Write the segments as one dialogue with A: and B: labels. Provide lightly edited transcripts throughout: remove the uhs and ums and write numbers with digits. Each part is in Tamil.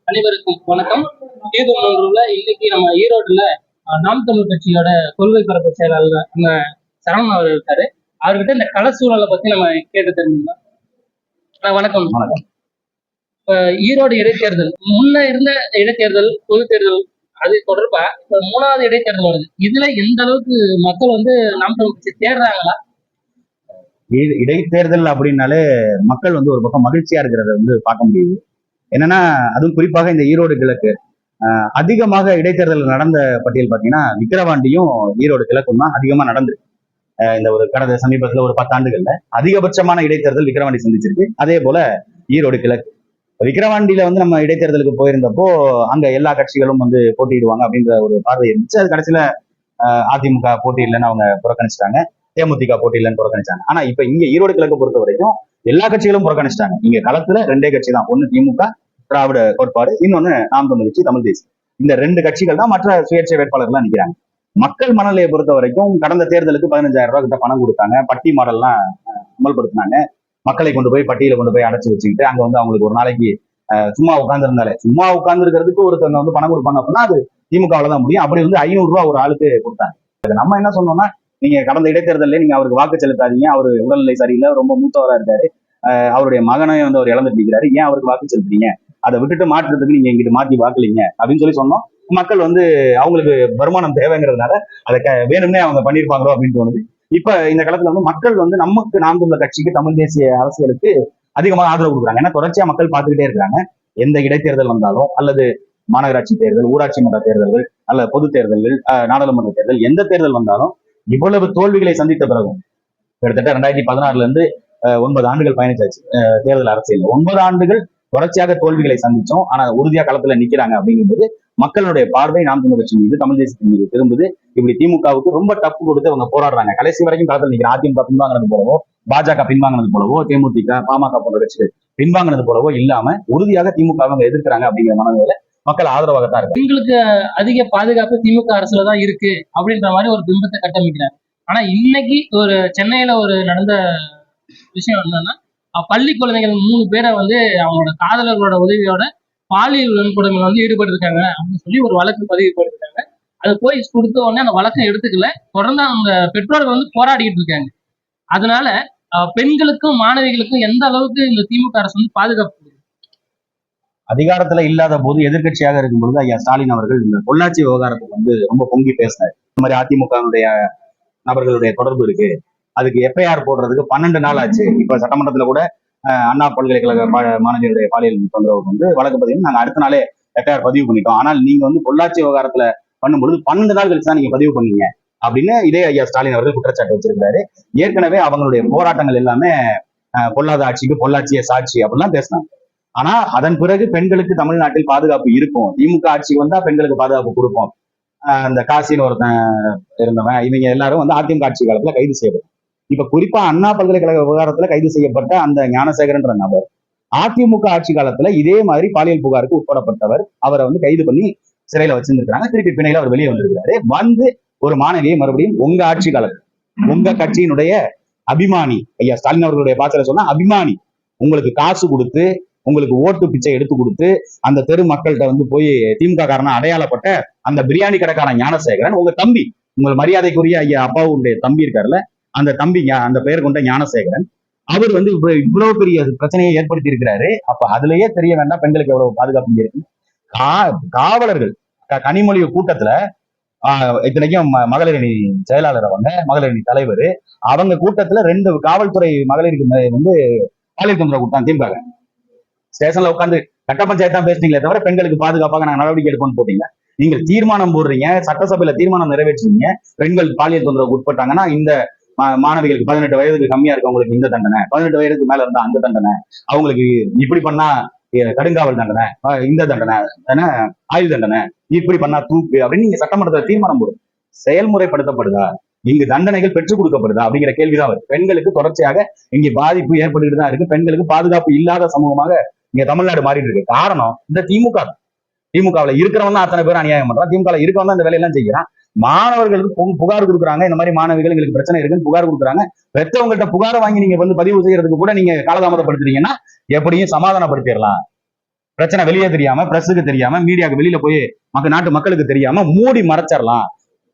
A: அனைவருக்கும் வணக்கம். தீர்மானம்ல இன்னைக்கு நம்ம ஈரோடுல நாம் தமிழ் கட்சியோட கொள்கை பரப்பு செயலாளர் நம்ம சரவணன் அவர் இருக்காரு. அவர்கிட்ட இந்த கள சூழலை பத்தி நம்ம கேட்டு தெரிஞ்சுக்கலாம். வணக்கம்.
B: வணக்கம்.
A: ஈரோடு இடைத்தேர்தல் முன்ன இருந்த இடைத்தேர்தல் பொது தேர்தல் அது தொடர்பா இப்ப 3வது இடைத்தேர்தல் வருது. இதுல எந்த அளவுக்கு மக்கள் நாம் தமிழ் கட்சி தேடுறாங்களா?
B: இடைத்தேர்தல் அப்படின்னாலே மக்கள் ஒரு பக்கம் மகிழ்ச்சியா இருக்கிறத பார்க்க முடியுது. என்னன்னா அதுவும் குறிப்பாக இந்த ஈரோடு கிழக்கு அதிகமாக இடைத்தேர்தல் நடந்த பட்டியல் பார்த்தீங்கன்னா விக்கிரவாண்டியும் ஈரோடு கிழக்கும் தான் அதிகமா நடந்திருக்கு. இந்த ஒரு கடந்த சமீபத்துல ஒரு 10 ஆண்டுகள்ல அதிகபட்சமான இடைத்தேர்தல் விக்கிரவாண்டி சந்திச்சிருக்கு. அதே போல ஈரோடு கிழக்கு. விக்கிரவாண்டியில நம்ம இடைத்தேர்தலுக்கு போயிருந்தப்போ அங்க எல்லா கட்சிகளும் போட்டியிடுவாங்க அப்படின்ற ஒரு பார்வை இருந்துச்சு. அது கடைசியில அதிமுக போட்டி இல்லைன்னு அவங்க புறக்கணிச்சிட்டாங்க, தேமுதிக போட்டி இல்லைன்னு புறக்கணிச்சாங்க. ஆனா இப்ப இங்க ஈரோடு கிழக்கு பொறுத்த வரைக்கும் எல்லா கட்சிகளும் புறக்கணிச்சிட்டாங்க. இங்க களத்துல 2 கட்சி தான், ஒண்ணு திமுக திராவிட கோட்பாடு, இன்னொன்னு நாம் தமிழ் கட்சி தமிழ் தேசியம். இந்த 2 கட்சிகள் தான் மற்ற சுயேட்சை வேட்பாளர்கள்லாம் நிக்கிறாங்க. மக்கள் மனநிலையை பொறுத்த வரைக்கும் கடந்த தேர்தலுக்கு 15,000 ரூபாய் கிட்ட பணம் கொடுத்தாங்க, பட்டி மாடல்லாம் அமல்படுத்தினாங்க. மக்களை கொண்டு போய் பட்டியல கொண்டு போய் அடைச்சு வச்சுக்கிட்டு அங்க அவங்களுக்கு ஒரு நாளைக்கு சும்மா உட்கார்ந்து சும்மா உட்கார்ந்து இருக்கிறதுக்கு ஒருத்தவங்க பணம் கொடுப்பாங்க அப்படின்னா அது திமுகவில் தான் முடியும். அப்படி 500 ரூபாய் ஒரு ஆளுக்கு கொடுத்தாங்க. நம்ம என்ன சொன்னோம்னா, நீங்க கடந்த இடைத்தேர்தலில் நீங்க அவருக்கு வாக்கு செலுத்தாதீங்க, அவரு உடல்நிலை சரியில்லை, ரொம்ப மூத்தவரா இருக்காரு, அவருடைய மகனை அவர் இழந்துட்டு இருக்கிறாரு, ஏன் அவருக்கு வாக்கு செலுத்துறீங்க, அதை விட்டுட்டு மாற்றுறதுக்கு நீங்க இங்கிட்டு மாத்தி வாக்கலீங்க அப்படின்னு சொல்லி சொன்னோம். மக்கள் அவங்களுக்கு வருமானம் தேவைங்கிறதுனால அதை வேணும்னே அவங்க பண்ணியிருப்பாங்களோ அப்படின்னு தோணுது. இப்ப இந்த காலத்துல மக்கள் நமக்கு நாம் தமிழர் கட்சிக்கு தமிழ் தேசிய அரசியலுக்கு அதிகமாக ஆதரவு கொடுக்குறாங்க. ஏன்னா தொடர்ச்சியா மக்கள் பார்த்துக்கிட்டே இருக்காங்க. எந்த இடைத்தேர்தல் வந்தாலும் அல்லது மாநகராட்சி தேர்தல், ஊராட்சி மன்ற தேர்தல்கள் அல்லது பொது தேர்தல்கள், நாடாளுமன்ற தேர்தல், எந்த தேர்தல் வந்தாலும் இவ்வளவு தோல்விகளை சந்தித்த பிறகும் கிட்டத்தட்ட 2016 இருந்து 9 ஆண்டுகள் பயணிச்சாச்சு தேர்தல் அரசியல். 9 ஆண்டுகள் தொடர்ச்சியாக தோல்விகளை சந்திச்சோம். ஆனா உறுதியா களத்துல நிக்கிறாங்க அப்படிங்கும்போது மக்களுடைய பார்வை நாம் தமிழ் கட்சி மீது, தமிழ் தேசத்தின் மீது திரும்புது. இப்படி திமுகவுக்கு ரொம்ப டப்பு கொடுத்து அவங்க போராடுறாங்க. கடைசி வரைக்கும் களத்துல நிக்கிற அதிமுக பின்வாங்கினது போலவோ, பாஜக பின்வாங்கினது போலவோ, தேமுதிக, பாமக போன்ற கட்சிகள் பின்வாங்கினது போலவோ இல்லாம உறுதியாக திமுக அவங்க எதிர்க்கிறாங்க அப்படிங்கிற மனநிலையில மக்கள் ஆதரவாகத்தான் இருக்கு.
A: எங்களுக்கு அதிக பாதுகாப்பு திமுக அரசுல தான் இருக்கு அப்படின்ற மாதிரி ஒரு பிம்பத்தை கட்டமைக்கிறாங்க. ஆனா இன்னைக்கு ஒரு சென்னையில ஒரு நடந்த விஷயம் என்னன்னா, பள்ளி குழந்தைகள் 3 பேரை அவங்களோட காதலர்களோட உதவியோட பாலியல் வன்கொடுமையில் ஈடுபட்டு இருக்காங்க அப்படின்னு சொல்லி ஒரு வழக்கு பதிவு பண்ணிருக்காங்க. அது போய் கொடுத்த உடனே அந்த வழக்கை எடுத்துக்கல, தொடர்ந்து அவங்க பெற்றோர்கள் போராடிட்டு இருக்காங்க. அதனால பெண்களுக்கும் மாணவிகளுக்கும் எந்த அளவுக்கு இந்த திமுக அரசு பாதுகாப்பு
B: அதிகாரத்துல இல்லாத போது எதிர்கட்சியாக இருக்கும் பொழுது ஐயா ஸ்டாலின் அவர்கள் இந்த பொள்ளாச்சி விவகாரத்துக்கு ரொம்ப பொங்கி பேசினார். இந்த மாதிரி அதிமுகவுடைய நபர்களுடைய தொடர்பு இருக்கு, அதுக்கு எஃப்ஐஆர் போடுறதுக்கு 12 நாள் ஆச்சு. இப்ப சட்டமன்றத்துல கூட அண்ணா பல்கலைக்கழக மாணவியுடைய பாலியல் தொந்தரவு வழக்கு பதிவு நாங்க அடுத்த நாளே எஃப்ஐஆர் பதிவு பண்ணிட்டோம். ஆனால் நீங்க பொள்ளாச்சி விவகாரத்துல பண்ணும்பொழுது 12 நாள் கழிச்சு தான் நீங்க பதிவு பண்ணீங்க அப்படின்னு இதே ஐயா ஸ்டாலின் அவர்கள் குற்றச்சாட்டு வச்சிருக்காரு. ஏற்கனவே அவங்களுடைய போராட்டங்கள் எல்லாமே பொல்லாத ஆட்சிக்கு பொள்ளாச்சியை சாட்சி அப்படிலாம் பேசினாங்க. ஆனா அதன் பிறகு பெண்களுக்கு தமிழ்நாட்டில் பாதுகாப்பு இருக்கும், திமுக ஆட்சிக்கு வந்தா பெண்களுக்கு பாதுகாப்பு கொடுப்போம், அந்த காசின்னு ஒருத்தன் இருந்தவன், இவங்க எல்லாரும் அதிமுக ஆட்சி காலத்துல கைது செய்யப்படும். இப்ப குறிப்பா அண்ணா பல்கலைக்கழக விவகாரத்துல கைது செய்யப்பட்ட அந்த ஞானசேகரன்ற நபர் அதிமுக ஆட்சி காலத்துல இதே மாதிரி பாலியல் புகாருக்கு உட்படப்பட்டவர். அவரை கைது பண்ணி சிறையில வச்சிருந்திருக்காங்க. திருப்பி பிணையில அவர் வெளியே வந்திருக்கிறாரு. ஒரு மாணவியை மறுபடியும் உங்க ஆட்சி காலத்துல உங்க கட்சியினுடைய அபிமானி ஐயா ஸ்டாலின் அவர்களுடைய பாசல சொன்னா அபிமானி உங்களுக்கு காசு கொடுத்து, உங்களுக்கு ஓட்டு பிச்சை எடுத்து கொடுத்து, அந்த தெரு மக்கள்கிட்ட போய் திமுக காரனா அடையாளப்பட்ட அந்த பிரியாணி கடைக்கான ஞானசேகரன் உங்க தம்பி, உங்கள் மரியாதைக்குரிய ஐயா அப்பாவுடைய தம்பி இருக்காருல்ல, அந்த தம்பி அந்த பெயர் கொண்ட ஞானசேகரன் அவர் இவ்வளவு பெரிய பிரச்சனையை ஏற்படுத்தி இருக்கிறாரு. அப்ப அதுலயே தெரிய வேண்டாம் பெண்களுக்கு எவ்வளவு பாதுகாப்பு இருக்கு. காவலர்கள் கனிமொழி கூட்டத்துல இத்தனைக்கும் மகளிரணி செயலாளர், அவங்க மகளிரணி தலைவர், அவங்க கூட்டத்துல 2 காவல்துறை மகளிருக்கு பாலியல் தொந்தரவு கொடுத்தாங்க. திமுக ஸ்டேஷன்ல உட்காந்து கட்ட பஞ்சாயத்து தான் பேசுறீங்களே தவிர பெண்களுக்கு பாதுகாப்பாக நாங்க நடவடிக்கை எடுப்போம்னு போட்டீங்க. நீங்க தீர்மானம் போடுறீங்க, சட்டசபையில தீர்மானம் நிறைவேற்றுவீங்க, பெண்கள் பாலியல் தொந்தரவு உட்பட்டாங்கன்னா இந்த மாணவிகளுக்கு 18 வயதுக்கு கம்மியா இருக்கவங்களுக்கு இந்த தண்டனை, 18 வயதுக்கு மேல இருந்தா அந்த தண்டனை, அவங்களுக்கு இப்படி பண்ணா கடுங்காவல் தண்டனை, இந்த தண்டனை, ஆயுள் தண்டனை, இப்படி பண்ணா தூக்கு அப்படின்னு நீங்க சட்டமன்றத்தில் தீர்மானம் போடும். செயல்முறைப்படுத்தப்படுதா, இங்கு தண்டனைகள் பெற்றுக் கொடுக்கப்படுதா அப்படிங்கிற கேள்விதான் வருது. பெண்களுக்கு தொடர்ச்சியாக இங்க பாதிப்பு ஏற்பட்டுக்கிட்டு தான் இருக்கு. பெண்களுக்கு பாதுகாப்பு இல்லாத சமூகமாக இங்க தமிழ்நாடு மாறிட்டு இருக்கு. காரணம் இந்த திமுக தான். திமுகவுல இருக்கிறவன் தான் அத்தனை பேர் அநியாயம் பண்றான், திமுக இருக்கிறவன் தான் இந்த வேலையெல்லாம் செய்யறான். மாணவர்களுக்கு புகார் கொடுக்குறாங்க, இந்த மாதிரி மாணவிகள் எங்களுக்கு பிரச்சனை இருக்குன்னு புகார் கொடுக்குறாங்க. பெற்றவங்கள்ட்ட புகாரை வாங்கி நீங்க பதிவு செய்யறதுக்கு கூட நீங்க காலதாமதப்படுத்துறீங்கன்னா எப்படியும் சமாதானப்படுத்திடலாம். பிரச்சனை வெளியே தெரியாம, பிரஸுக்கு தெரியாம, மீடியாவுக்கு வெளியில போய் நாட்டு மக்களுக்கு தெரியாம மூடி மறைச்சிடலாம்.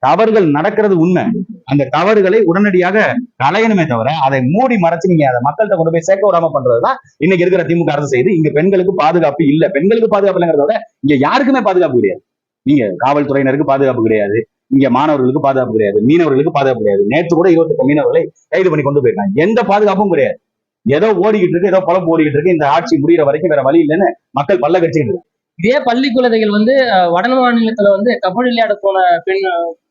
B: தவறுகள் நடக்கிறது உண்மை. அந்த தவறுகளை உடனடியாக களையணுமே தவிர அதை மூடி மறைச்சு நீங்க அதை மக்கள்கிட்ட கொண்டு போய் சேர்க்க விடாம பண்றதுதான் இன்னைக்கு இருக்கிற திமுக அரசு செய்து. இங்க பெண்களுக்கு பாதுகாப்பு இல்ல. பெண்களுக்கு பாதுகாப்பு இல்லைங்கிறத விட இங்க யாருக்குமே பாதுகாப்பு கிடையாது. நீங்க காவல்துறையினருக்கு பாதுகாப்பு கிடையாது, இங்க மாணவர்களுக்கு பாதுகாப்பு கிடையாது, மீனவர்களுக்கு பாதுகாப்பு கிடையாது. நேற்று கூட 28 மீனவர்களை கைது பண்ணி கொண்டு போயிருக்காங்க. எந்த பாதுகாப்பும் கிடையாது. ஏதோ ஓடிக்கிட்டு இருக்கு, ஏதோ பழம் ஓடிக்கிட்டு இருக்கு. இந்த ஆட்சி முடிகிற வரைக்கும் வேற வழி இல்லைன்னு மக்கள் பல்ல கட்சிக்கிட்டு இருக்காங்க.
A: இதே பள்ளி குழந்தைகள் வந்து வட மாநிலத்துல வந்து கபடி விளையாட போன பெண்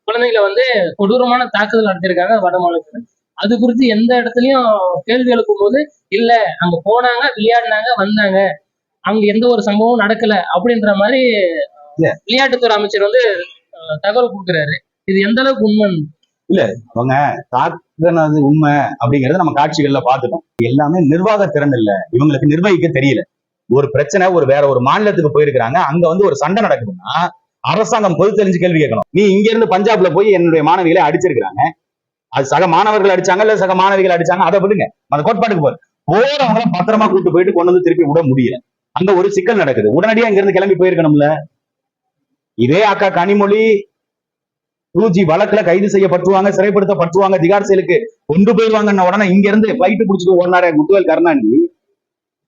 A: குழந்தைகளை வந்து கொடூரமான தாக்குதல் நடத்திருக்காங்க வட மாநிலத்துல. அது குறித்து எந்த இடத்துலயும் கேள்வி எழுப்பும் போது இல்ல அங்க போனாங்க, விளையாடினாங்க, வந்தாங்க, அங்க எந்த ஒரு சம்பவம் நடக்கல அப்படின்ற மாதிரி விளையாட்டுத்துறை அமைச்சர் வந்து தகவல் கொடுக்குறாரு. இது எந்த அளவுக்கு உண்மை?
B: இல்ல, அவங்க தாக்குனது உண்மை அப்படிங்கறத நம்ம காட்சிகள்ல பாத்துட்டோம். எல்லாமே நிர்வாக திறன் இல்ல, இவங்களுக்கு நிர்வகிக்க தெரியல. ஒரு பிரச்சனை வேற ஒரு மாநிலத்துக்கு போயிருக்கிறாங்க, அங்க வந்து ஒரு சண்டை நடக்குதுன்னா அரசாங்கம் பொது தெரிஞ்சு கேள்வி கேட்கணும். நீ இங்க இருந்து பஞ்சாப்ல போய் என்னுடைய மாணவிகளை அடிச்சிருக்காங்க, அது சக மாணவர்கள் அடிச்சாங்க இல்ல சக மாணவிகள் அடிச்சாங்க, அதை விடுங்க, அந்த கோட்பாட்டுக்கு போறவங்களை பத்திரமா கூட்டு போயிட்டு கொண்டு வந்து திருப்பி விட முடியல. அங்க ஒரு சிக்கல் நடக்குது, உடனடியா இங்க இருந்து கிளம்பி போயிருக்கணும்ல. இதே அக்கா கனிமொழி 2G வழக்குல கைது செய்யப்பட்டுவாங்க, சிறைப்படுத்தப்பட்டுவாங்க, திகார் செயலுக்கு கொண்டு போயிருவாங்கன்னு உடனே இங்க இருந்து பிளைட் பிடிச்சிட்டு ஓடினாரு முத்துவேல் கருணாநிதி.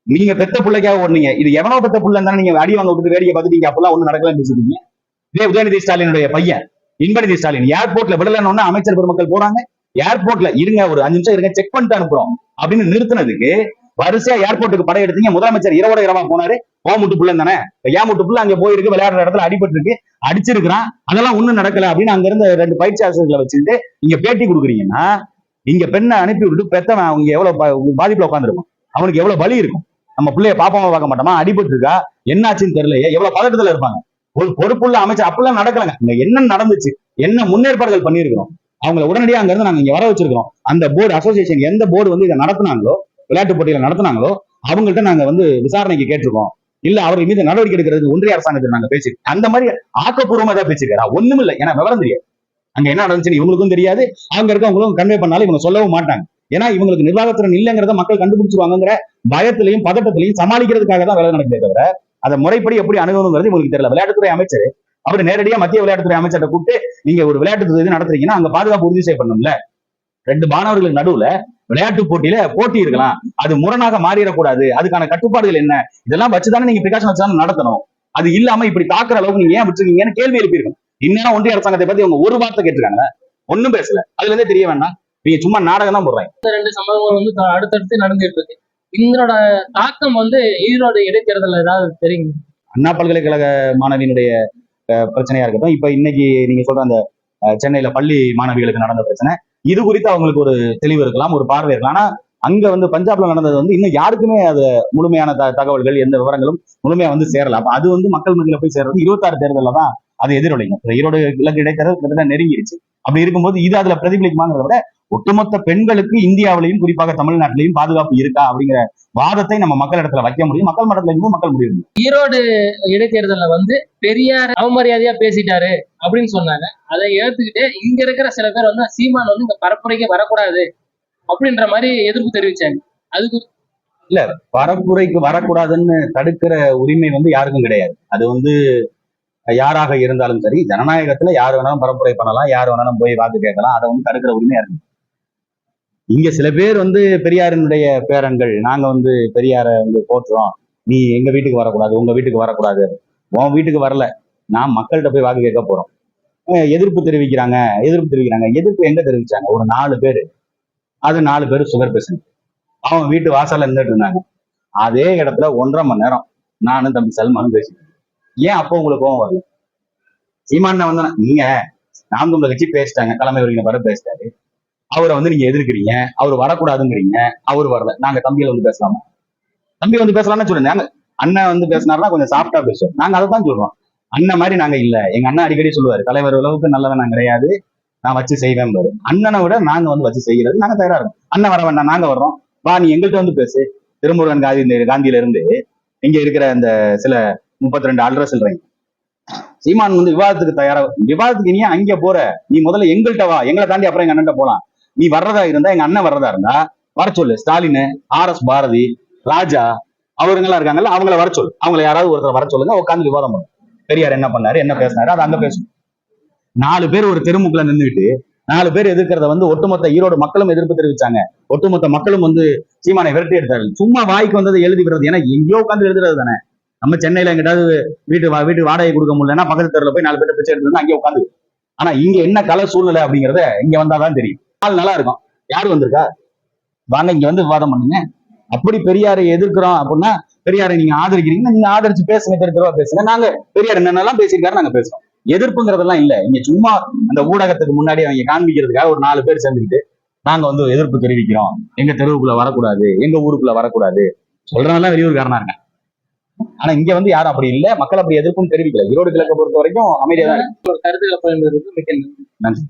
B: நீங்க பெத்த பிள்ளைக்காக ஓடுனீங்க, இது எவனோ பெத்த பிள்ளை தானே நீங்க அடி வாங்க விட்டு வேடிக்கை பார்த்துட்டீங்க, அப்பெல்லாம் ஒண்ணு நடக்கலன்னு பேசுறீங்க. இதே உதயநிதி ஸ்டாலினுடைய பையன் இன்பநிதி ஸ்டாலின் ஏர்போர்ட்ல விடலன்னு அமைச்சர் பெருமக்கள் போறாங்க, ஏர்போர்ட்ல இருங்க ஒரு 5 நிமிஷம் இருங்க செக் பண்ணிட்டு அனுப்புறோம் அப்படின்னு நிறுத்தினதுக்கு வரிசையா ஏர்போர்ட்டுக்கு படை எடுத்தீங்க. முதலமைச்சர் இரவோட இரவா போனாரு, முட்டு புள்ள தானே, முட்டு புள்ள அங்க போயிருக்கு, விளையாடுற இடத்துல அடிபட்டு இருக்கு, அடிச்சிருக்கிறான், அதெல்லாம் ஒண்ணும் நடக்கல அப்படின்னு அங்க இருந்து 2 பயிற்சி ஆசிரியர்களை வச்சுட்டு இங்க பேட்டி கொடுக்குறீங்கன்னா, இங்க பெண்ணை அனுப்பி விட்டு பெத்தவன் அவங்க எவ்வளவு பாதிப்புல உட்காந்துருக்கும், அவனுக்கு எவ்வளவு பலி இருக்கும். நம்ம பிள்ளைய பாப்பாம பார்க்க மாட்டோமா, அடிபட்டு இருக்கா என்னாச்சுன்னு தெரியலையே, எவ்வளவு பதட்டத்துல இருப்பாங்க. ஒரு பொறுப்புள்ள அமைச்சர் அப்படிலாம் நடக்கலங்க. இங்க என்ன நடந்துச்சு, என்ன முன்னேற்பாடுகள் பண்ணிருக்கிறோம், அவங்களை உடனடியாக அங்க இருந்து நாங்க இங்க வர வச்சிருக்கிறோம். அந்த போர்டு அசோசியேஷன் எந்த போர்டு வந்து இதை நடத்தினாங்களோ, விளையாட்டு போட்டியில நடத்தினாங்களோ, அவங்கள்ட்ட நாங்க வந்து விசாரணைக்கு கேட்டிருக்கோம். இல்ல அவர்கள் மீது நடவடிக்கை எடுக்கிறது ஒன்றிய அரசாங்கத்தில் நாங்க பேசிருக்கோம். அந்த மாதிரி ஆக்கப்பூர்வமா தான் பேசிருக்காரா? ஒண்ணும் இல்லை, ஏன்னா விவரம் தெரியாது. அங்க என்ன நடந்துச்சுன்னு இவங்களுக்கும் தெரியாது, அங்க இருக்கவங்களும் கன்வே பண்ணாலும் இவங்க சொல்லவும் மாட்டாங்க. ஏன்னா இவங்களுக்கு நிர்வாகத்திறன் இல்லைங்கிறத மக்கள் கண்டுபிடிச்சிருவாங்கிற பயத்திலையும் பதட்டத்திலையும் சமாளிக்கிறதுக்காக தான் வேலை நடக்குதே தவிர அதை முறைப்படி எப்படி அணுகணுங்கிறது உங்களுக்கு தெரியல. விளையாட்டுத்துறை அமைச்சர் அவர் நேரடியா மத்திய விளையாட்டுத்துறை அமைச்சரை கூப்பிட்டு நீங்க ஒரு விளையாட்டு இது நடத்துறீங்கன்னா அங்க பாதுகாப்பு உறுதி செய்யப்படணும்ல. 2 மாணவர்களுக்கு நடுவுல விளையாட்டு போட்டியில போட்டி இருக்கலாம், அது முரணாக மாறிடக்கூடாது, அதுக்கான கட்டுப்பாடுகள் என்ன, இதெல்லாம் வச்சுதானே நீங்க பிரிகாஷன் வச்சுதானே நடத்தணும். அது இல்லாம இப்படி தாக்குற அளவுக்கு நீங்க ஏன் விட்டுருக்கீங்கன்னு கேள்வி எழுப்பியிருக்கணும். இன்னும் ஒன்றிய அரசாங்கத்தை பத்தி அவங்க ஒரு வார்த்தை கேட்டிருக்காங்க, ஒண்ணும் பேசல. அதுல இருந்தே தெரிய வேண்டாம் நீங்க சும்மா நாடகம் தான் போடுறாங்க.
A: 2 சம்பவங்கள் வந்து அடுத்தடுத்து நடந்துட்டு இருக்கு. இதனோட தாக்கம் வந்து ஈரோடு இடைத்தேர்தல் ஏதாவது தெரியுங்க?
B: அண்ணா பல்கலைக்கழக மாணவியினுடைய பிரச்சனையா இருக்கட்டும், இப்ப இன்னைக்கு நீங்க சொல்ற அந்த சென்னையில பள்ளி மாணவிகளுக்கு நடந்த பிரச்சனை, இது குறித்து அவங்களுக்கு ஒரு தெளிவு இருக்கலாம், ஒரு பார்வை இருக்கலாம். ஆனா அங்க வந்து பஞ்சாப்ல நடந்தது வந்து இன்னும் யாருக்குமே அது முழுமையான தகவல்கள் எந்த விவரங்களும் முழுமையா வந்து சேரல. அப்ப அது வந்து மக்கள் மத்தியில போய் சேர்றது 26 தேர்தல்ல தான் அது எதிரொலிக்கும். ஈரோடு இலக்கு இடைத்தேர்தல் கிட்டத்தட்ட நெருங்கிடுச்சு. அப்படி இருக்கும்போது இது அதுல பிரதிபலிக்குமாங்கிறத விட ஒட்டுமொத்த பெண்களுக்கு இந்தியாவிலையும் குறிப்பாக தமிழ்நாட்டிலையும் பாதுகாப்பு இருக்கா அப்படிங்கிற வாதத்தை நம்ம மக்கள் இடத்துல வைக்க முடியும், மக்கள் மன்றத்துல மக்கள் முடியும்.
A: ஈரோடு இடைத்தேர்தல்ல வந்து பெரியார் அவமரியாதையா பேசிட்டாரு அப்படின்னு சொன்னாங்க. அதை ஏத்துக்கிட்டு இங்க இருக்கிற சில பேர் வந்து சீமான் வந்து இந்த பரப்புரைக்கு வரக்கூடாது அப்படின்ற மாதிரி எதிர்ப்பு தெரிவிச்சாங்க. அதுக்கு
B: இல்ல, பரப்புரைக்கு வரக்கூடாதுன்னு தடுக்கிற உரிமை வந்து யாருக்கும் கிடையாது. அது வந்து யாராக இருந்தாலும் சரி, ஜனநாயகத்துல யார் வேணாலும் பரப்புரை பண்ணலாம், யார் வேணாலும் போய் வாக்கு கேட்கலாம், அதை வந்து தடுக்கிற உரிமையா இருக்கு. இங்க சில பேர் வந்து பெரியாரினுடைய பேரன்கள், நாங்க வந்து பெரியார வந்து போற்றுறோம், நீ எங்க வீட்டுக்கு வரக்கூடாது, உங்க வீட்டுக்கு வரக்கூடாது, உன் வீட்டுக்கு வரல, நான் மக்கள்கிட்ட போய் வாக்கு கேட்க போறோம், எதிர்ப்பு தெரிவிக்கிறாங்க. எதிர்ப்பு எங்க தெரிவிச்சாங்க? ஒரு 4 பேர், அது 4 பேர் சுகர் பேஷண்ட். அவங்க வீட்டு வாசல்ல நின்றுட்டு இருந்தாங்க. அதே இடத்துல 1.5 மணி நேரம் நானும் தம்பி சல்மானும் பேசிட்டேன். ஏன் அப்போ உங்களுக்கு கோவம் வரல? சீமான வந்து நீங்க நாம் தமிழர் கட்சி பேசிட்டாங்க, தலைமை ஒருங்கிணைப்பாளர் பேசிட்டாரு, அவரை வந்து நீங்க எதிர்க்கிறீங்க, அவர் வரக்கூடாதுங்கிறீங்க, அவர் வரல, நாங்க தம்பியில வந்து பேசலாமா? தம்பி வந்து பேசலாம்னு சொல்லுங்க. அண்ணன் வந்து பேசினாருன்னா கொஞ்சம் சாஃப்டா பேசுவோம், நாங்க அதை தான் சொல்றோம். அண்ணன் மாதிரி நாங்க இல்ல. எங்க அண்ணன் அடிக்கடி சொல்லுவாரு, தலைவர் அளவுக்கு நல்லவன் நான் கிடையாது, நான் வச்சு செய்வேன் பாரு. அண்ணனை விட நாங்க வந்து வச்சு செய்யறது நாங்க தயாரா இருக்கோம். அண்ணன் வர வேண்டாம், நாங்க வர்றோம், வா நீ எங்கள்கிட்ட வந்து பேசு. திருமுருகன் காந்தியில இருந்து இங்க இருக்கிற அந்த சில 32 அல்ற சொல்றீங்க. சீமான் வந்து விவாதத்துக்கு தயாரா, விவாதத்துக்கு நீ அங்க போற, நீ முதல்ல எங்கள்கிட்ட வா, எங்களை தாண்டி அப்புறம் எங்க அண்ணன் போலாம். நீ வர்றதா இருந்தா, எங்க அண்ணன் வர்றதா இருந்தா வர சொல்லு. ஸ்டாலின், RS பாரதி, ராஜா, அவருங்கெல்லாம் இருக்காங்கல்ல, அவங்கள வர சொல்லு, அவங்கள யாராவது ஒருத்தர் வர சொல்லுங்க, உட்காந்து விவாதம் பண்ணும். பெரியார் என்ன பண்ணாரு, என்ன பேசினாரு, அது அங்க பேசணும். 4 பேர் ஒரு தெருமுக்குல நின்றுட்டு 4 பேர் எதிர்க்கிறத வந்து ஒட்டுமொத்த ஈரோடு மக்களும் எதிர்ப்பு தெரிவிச்சாங்க. ஒட்டுமொத்த மக்களும் வந்து சீமானை விரட்டி எடுத்தாரு. சும்மா வாய்க்கு வந்ததை எழுதி விடுறது, ஏன்னா எங்கேயோ உட்காந்து எழுதுறது தானே. நம்ம சென்னையில எங்கிட்டாவது வீட்டு வாடகை கொடுக்க முடியலன்னா பக்கத்து தெருல போய் 4 பேர் பிச்சை எடுத்து அங்கே உட்காந்து. ஆனா இங்க என்ன கல சூழ்நிலை அப்படிங்கறத இங்க வந்தாதான் தெரியும். ஆள் நல்லா இருக்கும். யாரு வந்திருக்கா, வாங்க இங்க வந்து விவாதம் பண்ணுங்க. அப்படி பெரியாரை எதிர்க்கிறோம் அப்படின்னா, பெரியாரை நீங்க ஆதரிக்கிறீங்கன்னா நீங்க ஆதரிச்சு பேசுங்க, தெருவா பேசுங்க. நாங்க பெரியார் என்னென்னலாம் பேசியிருக்காரு நாங்க பேசுறோம். எதிர்ப்புங்கிறதெல்லாம் இல்ல. இங்க சும்மா அந்த ஊடகத்துக்கு முன்னாடி அவங்க காண்பிக்கிறதுக்காக ஒரு 4 பேர் சேர்ந்துக்கிட்டு நாங்க வந்து எதிர்ப்பு தெரிவிக்கிறோம், எங்க தெருவுக்குள்ள வரக்கூடாது, எங்க ஊருக்குள்ள வரக்கூடாது சொல்றதெல்லாம் வெளியூர்காரனா இருக்காங்க. ஆனா இங்க வந்து யாரும் அப்படி இல்ல, மக்கள் அப்படி எதிர்ப்பும் தெரிவிக்கல. ஈரோடு கிழக்கை பொறுத்த வரைக்கும் அமைதியா தான் இருக்கு.
A: கருத்துக்களை பகிர்ந்ததுக்கு மிக்க நன்றி.
B: நன்றி.